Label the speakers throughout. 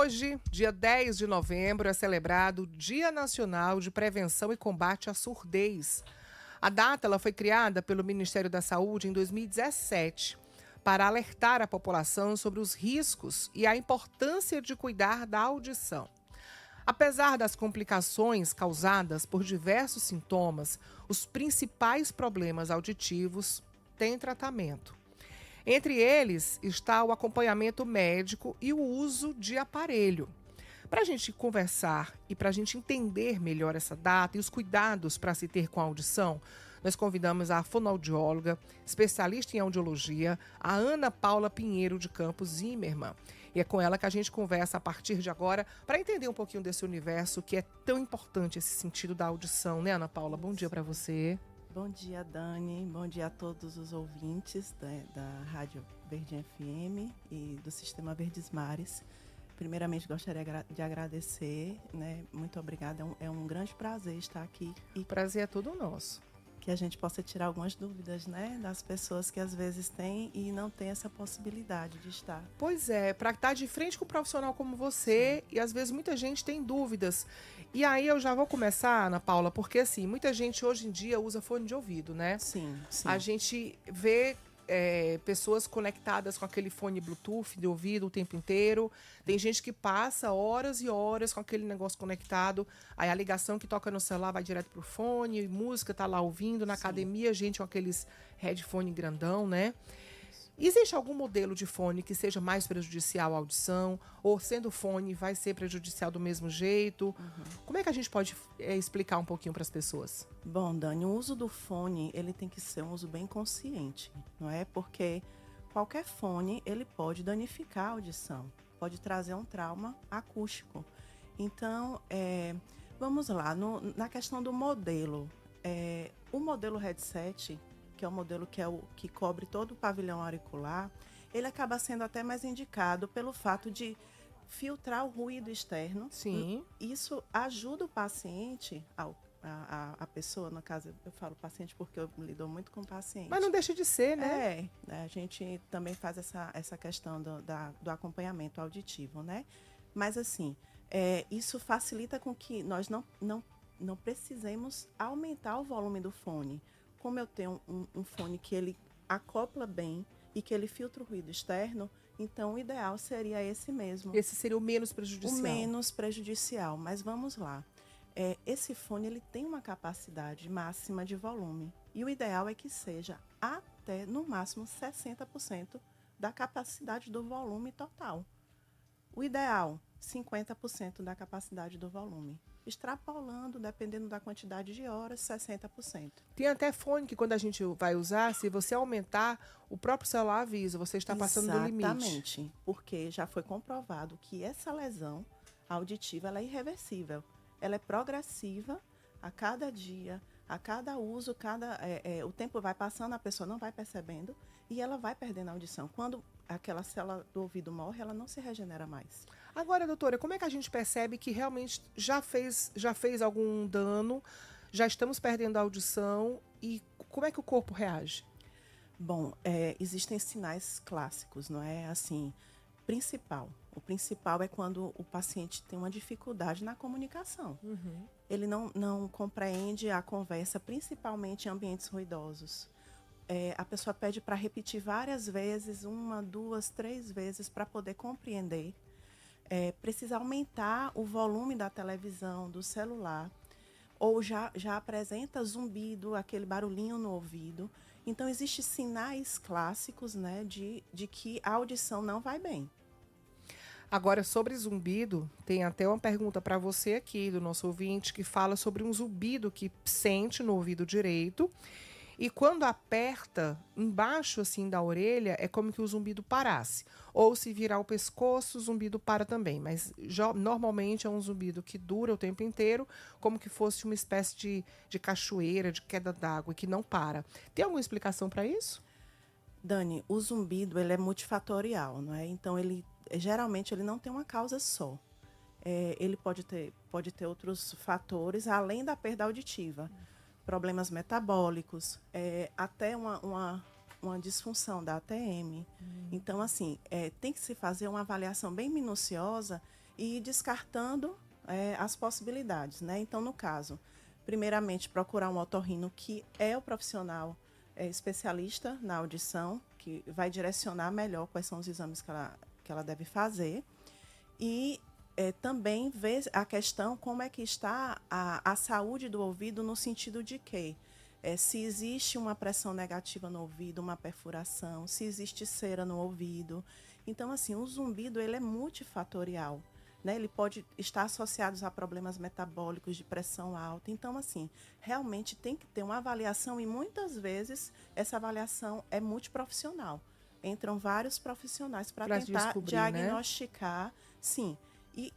Speaker 1: Hoje, dia 10 de novembro, é celebrado o Dia Nacional de Prevenção e Combate à Surdez. A data ela foi criada pelo Ministério da Saúde em 2017 para alertar a população sobre os riscos e a importância de cuidar da audição. Apesar das complicações causadas por diversos sintomas, os principais problemas auditivos têm tratamento. Entre eles está o acompanhamento médico e o uso de aparelho. Para a gente conversar e para a gente entender melhor essa data e os cuidados para se ter com a audição, nós convidamos a fonoaudióloga, especialista em audiologia, a Ana Paula Pinheiro de Campos Zimmermann. E é com ela que a gente conversa a partir de agora para entender um pouquinho desse universo que é tão importante, esse sentido da audição, né, Ana Paula? Bom dia para você.
Speaker 2: Bom dia, Dani. Bom dia a todos os ouvintes da Rádio Verde FM e do Sistema Verdes Mares. Primeiramente, gostaria de agradecer, né? Muito obrigada. É um grande prazer estar aqui.
Speaker 1: O prazer é todo nosso.
Speaker 2: Que a gente possa tirar algumas dúvidas, né, das pessoas que às vezes têm e não têm essa possibilidade de estar.
Speaker 1: Pois é, para estar de frente com um profissional como você, sim. E às vezes muita gente tem dúvidas. E aí eu já vou começar, Ana Paula, porque assim, muita gente hoje em dia usa fone de ouvido, né?
Speaker 2: Sim, sim.
Speaker 1: A gente vê pessoas conectadas com aquele fone Bluetooth de ouvido o tempo inteiro. Tem gente que passa horas e horas com aquele negócio conectado. Aí a ligação que toca no celular vai direto pro fone, música tá lá ouvindo. Na academia, gente com aqueles headphone grandão, né? Existe algum modelo de fone que seja mais prejudicial à audição? Ou sendo fone, vai ser prejudicial do mesmo jeito? Uhum. Como é que a gente pode explicar um pouquinho para as pessoas?
Speaker 2: Bom, Dani, o uso do fone, ele tem que ser um uso bem consciente, não é? Porque qualquer fone, ele pode danificar a audição, pode trazer um trauma acústico. Então, vamos lá, na questão do modelo. O modelo headset, que é o modelo que cobre todo o pavilhão auricular, ele acaba sendo até mais indicado pelo fato de filtrar o ruído externo.
Speaker 1: Sim.
Speaker 2: Isso ajuda o paciente, a pessoa, no caso, eu falo paciente porque eu lido muito com paciente.
Speaker 1: Mas não deixa de ser, né?
Speaker 2: A gente também faz essa questão do acompanhamento auditivo, né? Mas assim, isso facilita com que nós não precisemos aumentar o volume do fone. Como eu tenho um fone que ele acopla bem e que ele filtra o ruído externo, então o ideal seria esse mesmo.
Speaker 1: Esse seria o menos prejudicial.
Speaker 2: O menos prejudicial, mas vamos lá. Esse fone ele tem uma capacidade máxima de volume e o ideal é que seja até, no máximo, 60% da capacidade do volume total. O ideal, 50% da capacidade do volume. Extrapolando, dependendo da quantidade de horas, 60%.
Speaker 1: Tem até fone que quando a gente vai usar, se você aumentar, o próprio celular avisa, você está passando do limite.
Speaker 2: Exatamente, porque já foi comprovado que essa lesão auditiva ela é irreversível. Ela é progressiva a cada dia, a cada uso, o tempo vai passando, a pessoa não vai percebendo e ela vai perdendo a audição. Quando aquela célula do ouvido morre, ela não se regenera mais.
Speaker 1: Agora, doutora, como é que a gente percebe que realmente já fez algum dano, já estamos perdendo a audição e como é que o corpo reage?
Speaker 2: Bom, existem sinais clássicos, não é? Assim, o principal é quando o paciente tem uma dificuldade na comunicação.
Speaker 1: Uhum.
Speaker 2: Ele não compreende a conversa, principalmente em ambientes ruidosos. A pessoa pede para repetir várias vezes, 1, 2, 3 vezes, para poder compreender. Precisa aumentar o volume da televisão, do celular, ou já apresenta zumbido, aquele barulhinho no ouvido. Então, existem sinais clássicos, né, de que a audição não vai bem.
Speaker 1: Agora, sobre zumbido, tem até uma pergunta para você aqui, do nosso ouvinte, que fala sobre um zumbido que sente no ouvido direito. E quando aperta embaixo assim da orelha, é como que o zumbido parasse. Ou se virar o pescoço, o zumbido para também. Mas normalmente é um zumbido que dura o tempo inteiro, como que fosse uma espécie de cachoeira, de queda d'água, que não para. Tem alguma explicação para isso?
Speaker 2: Dani, o zumbido ele é multifatorial, não é? Então, geralmente ele não tem uma causa só. Ele pode ter outros fatores, além da perda auditiva. Problemas metabólicos, até uma disfunção da ATM. Então, assim, tem que se fazer uma avaliação bem minuciosa e descartando as possibilidades, né? Então, no caso, primeiramente, procurar um otorrino que é o profissional especialista na audição, que vai direcionar melhor quais são os exames que ela deve fazer. E também ver a questão como é que está a saúde do ouvido no sentido de que se existe uma pressão negativa no ouvido, uma perfuração, se existe cera no ouvido. Então, assim, o zumbido ele é multifatorial. Né? Ele pode estar associado a problemas metabólicos de pressão alta. Então, assim, realmente tem que ter uma avaliação e muitas vezes essa avaliação é multiprofissional. Entram vários profissionais para tentar diagnosticar. Né? Sim.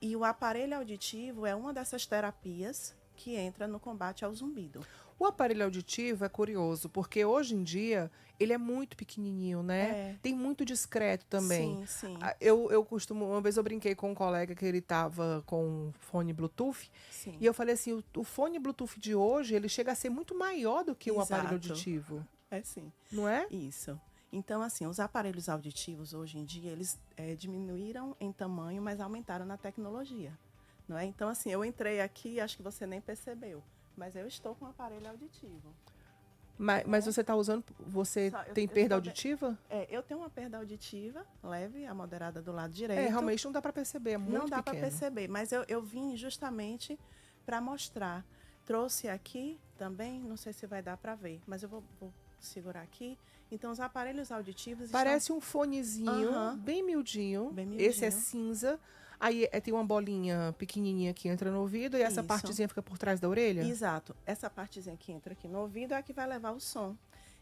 Speaker 2: E o aparelho auditivo é uma dessas terapias que entra no combate ao zumbido.
Speaker 1: O aparelho auditivo é curioso, porque hoje em dia ele é muito pequenininho, né? Tem muito discreto também.
Speaker 2: Sim, sim.
Speaker 1: Eu costumo, uma vez eu brinquei com um colega que ele estava com um fone Bluetooth, sim. E eu falei assim, o fone Bluetooth de hoje, ele chega a ser muito maior do que o aparelho auditivo.
Speaker 2: É sim.
Speaker 1: Não é?
Speaker 2: Isso. Então, assim, os aparelhos auditivos hoje em dia, eles diminuíram em tamanho, mas aumentaram na tecnologia. Não é? Então, assim, eu entrei aqui, acho que você nem percebeu, mas eu estou com um aparelho auditivo.
Speaker 1: Mas você está usando, você tem perda auditiva?
Speaker 2: Eu tenho uma perda auditiva, leve, a moderada do lado direito.
Speaker 1: Realmente não dá para perceber, é muito pequeno.
Speaker 2: Não dá para perceber, mas eu vim justamente para mostrar. Trouxe aqui também, não sei se vai dar para ver, mas eu vou segurar aqui. Então, os aparelhos auditivos
Speaker 1: parece um fonezinho, bem miudinho. Esse é cinza. Aí tem uma bolinha pequenininha que entra no ouvido e essa partezinha fica por trás da orelha?
Speaker 2: Exato. Essa partezinha que entra aqui no ouvido é a que vai levar o som.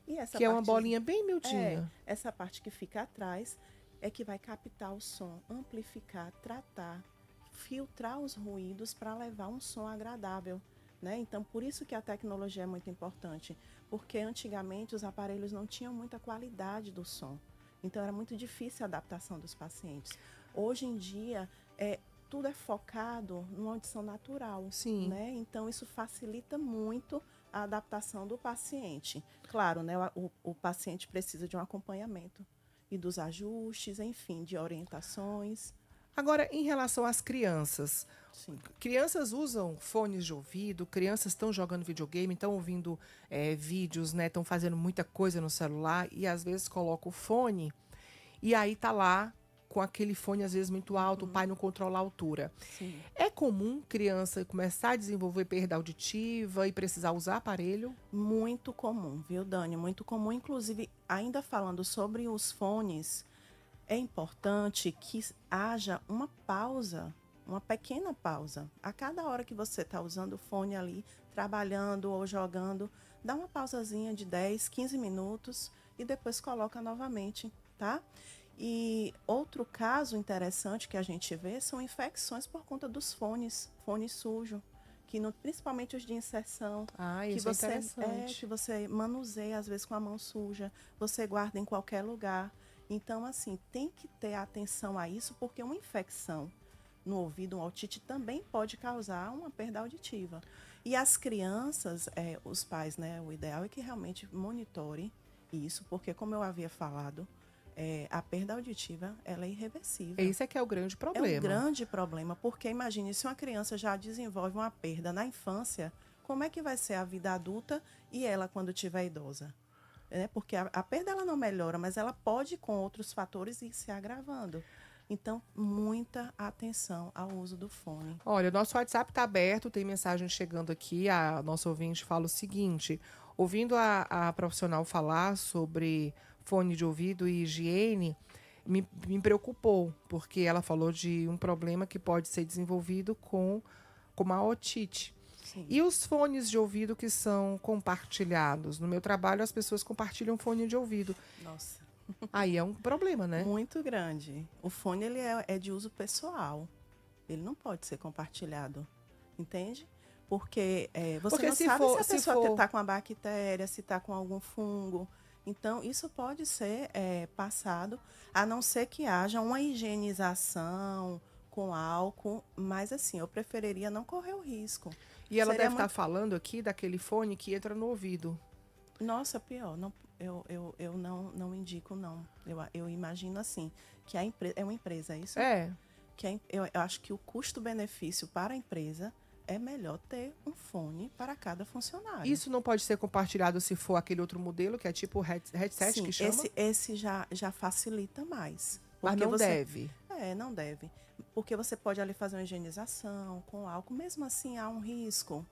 Speaker 2: E essa
Speaker 1: que é uma bolinha bem miudinha.
Speaker 2: Essa parte que fica atrás é que vai captar o som, amplificar, tratar, filtrar os ruídos para levar um som agradável. Né? Então, por isso que a tecnologia é muito importante, porque antigamente os aparelhos não tinham muita qualidade do som. Então, era muito difícil a adaptação dos pacientes. Hoje em dia, tudo é focado numa audição natural.
Speaker 1: Sim.
Speaker 2: Né? Então, isso facilita muito a adaptação do paciente. Claro, né? O paciente precisa de um acompanhamento e dos ajustes, enfim, de orientações.
Speaker 1: Agora, em relação às crianças,
Speaker 2: sim.
Speaker 1: Crianças usam fones de ouvido, crianças estão jogando videogame, estão ouvindo vídeos, né? Estão fazendo muita coisa no celular e às vezes colocam o fone e aí tá lá com aquele fone às vezes muito alto, o pai não controla a altura.
Speaker 2: Sim.
Speaker 1: É comum criança começar a desenvolver perda auditiva e precisar usar aparelho?
Speaker 2: Muito comum, viu, Dani? Muito comum. Inclusive, ainda falando sobre os fones, é importante que haja uma pausa, uma pequena pausa. A cada hora que você está usando o fone ali, trabalhando ou jogando, dá uma pausazinha de 10, 15 minutos e depois coloca novamente, tá? E outro caso interessante que a gente vê são infecções por conta dos fones, fone sujo, que principalmente os de inserção,
Speaker 1: que você, é interessante.
Speaker 2: Que você manuseia às vezes com a mão suja, você guarda em qualquer lugar. Então, assim, tem que ter atenção a isso, porque uma infecção no ouvido, um otite, também pode causar uma perda auditiva. E as crianças, os pais, né, o ideal é que realmente monitorem isso, porque como eu havia falado, a perda auditiva, ela é irreversível.
Speaker 1: Esse é que é o grande problema.
Speaker 2: É um grande problema, porque imagine, se uma criança já desenvolve uma perda na infância, como é que vai ser a vida adulta e ela quando tiver idosa? Porque a perda ela não melhora, mas ela pode, com outros fatores, ir se agravando. Então, muita atenção ao uso do fone.
Speaker 1: Olha, o nosso WhatsApp está aberto, tem mensagem chegando aqui. A nossa ouvinte fala o seguinte: ouvindo a profissional falar sobre fone de ouvido e higiene, me preocupou, porque ela falou de um problema que pode ser desenvolvido com a otite.
Speaker 2: Sim.
Speaker 1: E os fones de ouvido que são compartilhados? No meu trabalho, as pessoas compartilham fone de ouvido.
Speaker 2: Nossa.
Speaker 1: Aí é um problema, né?
Speaker 2: Muito grande. O fone ele é de uso pessoal. Ele não pode ser compartilhado. Entende? Porque você não sabe se a pessoa está com a bactéria, se está com algum fungo. Então, isso pode ser passado, a não ser que haja uma higienização com álcool. Mas, assim, eu preferiria não correr o risco.
Speaker 1: E ela deve estar falando aqui daquele fone que entra no ouvido.
Speaker 2: Nossa, pior. Não, eu não indico, não. Eu imagino assim, que é uma empresa, é isso? que eu acho que o custo-benefício para a empresa é melhor ter um fone para cada funcionário.
Speaker 1: Isso não pode ser compartilhado se for aquele outro modelo, que é tipo headset,
Speaker 2: Sim,
Speaker 1: que chama?
Speaker 2: esse já facilita mais.
Speaker 1: Mas
Speaker 2: Porque
Speaker 1: não deve.
Speaker 2: Não deve. Porque você pode ali fazer uma higienização com álcool. Mesmo assim, há um risco.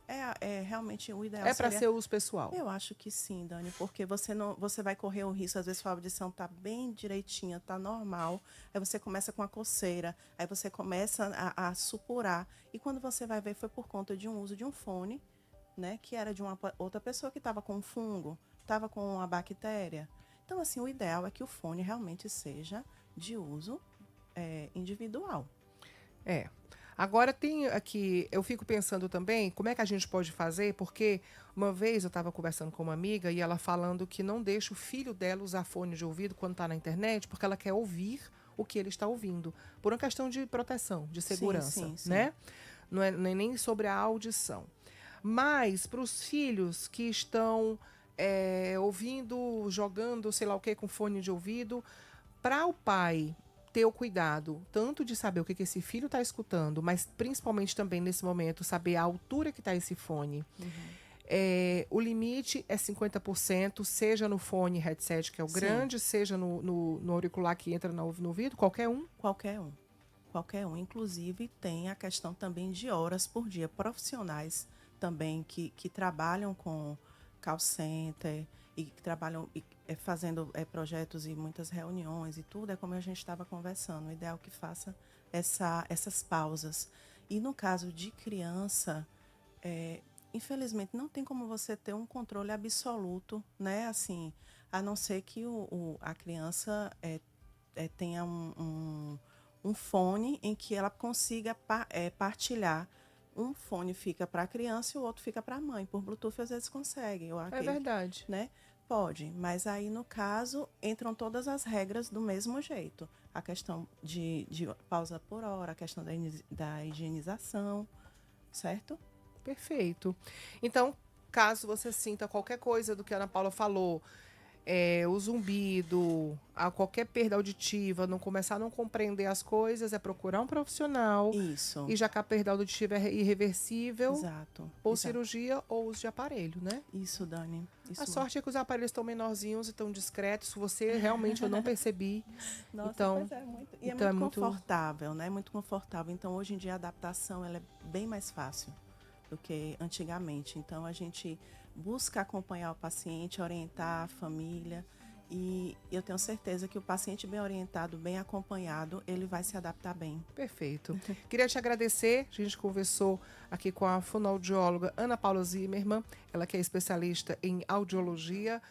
Speaker 2: Realmente o ideal
Speaker 1: É para
Speaker 2: seria...
Speaker 1: ser uso pessoal.
Speaker 2: Eu acho que sim, Dani, porque você vai correr o risco, às vezes sua audição tá bem direitinha, tá normal, aí você começa com a coceira, aí você começa a supurar, e quando você vai ver foi por conta de um uso de um fone, né, que era de uma outra pessoa que estava com um fungo, estava com uma bactéria. Então, assim, o ideal é que o fone realmente seja de uso individual.
Speaker 1: É. Agora tem aqui, eu fico pensando também, como é que a gente pode fazer, porque uma vez eu estava conversando com uma amiga e ela falando que não deixa o filho dela usar fone de ouvido quando está na internet, porque ela quer ouvir o que ele está ouvindo, por uma questão de proteção, de segurança,
Speaker 2: Sim.
Speaker 1: né? Não é nem sobre a audição. Mas para os filhos que estão ouvindo, jogando, sei lá o que, com fone de ouvido, para o pai ter o cuidado tanto de saber o que esse filho está escutando, mas principalmente também nesse momento saber a altura que está esse fone. O limite é 50%, seja no fone headset, que é o grande, seja no auricular que entra no ouvido, qualquer um?
Speaker 2: Qualquer um. Inclusive, tem a questão também de horas por dia. Profissionais também que trabalham com call center e que trabalham fazendo projetos e muitas reuniões e tudo, é como a gente estava conversando. O ideal é que faça essas pausas. E no caso de criança, infelizmente não tem como você ter um controle absoluto, né? Assim, a não ser que a criança tenha um fone em que ela consiga partilhar. Um fone fica para a criança e o outro fica para a mãe. Por Bluetooth, às vezes consegue.
Speaker 1: É verdade.
Speaker 2: Né? Pode, mas aí, no caso, entram todas as regras do mesmo jeito. A questão de pausa por hora, a questão da higienização, certo?
Speaker 1: Perfeito. Então, caso você sinta qualquer coisa do que a Ana Paula falou, o zumbido, qualquer perda auditiva, não começar a não compreender as coisas, é procurar um profissional.
Speaker 2: Isso.
Speaker 1: E já que a perda auditiva é irreversível,
Speaker 2: Exato.
Speaker 1: ou cirurgia ou uso de aparelho, né?
Speaker 2: Isso, Dani. Isso.
Speaker 1: A sorte é que os aparelhos estão menorzinhos e estão discretos. Você realmente eu não percebi.
Speaker 2: Nossa,
Speaker 1: então,
Speaker 2: é muito, e é muito confortável, né? Muito confortável. Então, hoje em dia, a adaptação ela é bem mais fácil do que antigamente. Então, a gente busca acompanhar o paciente, orientar a família, e eu tenho certeza que o paciente bem orientado, bem acompanhado, ele vai se adaptar bem.
Speaker 1: Perfeito. Queria te agradecer. A gente conversou aqui com a fonoaudióloga Ana Paula Zimmermann, ela que é especialista em audiologia.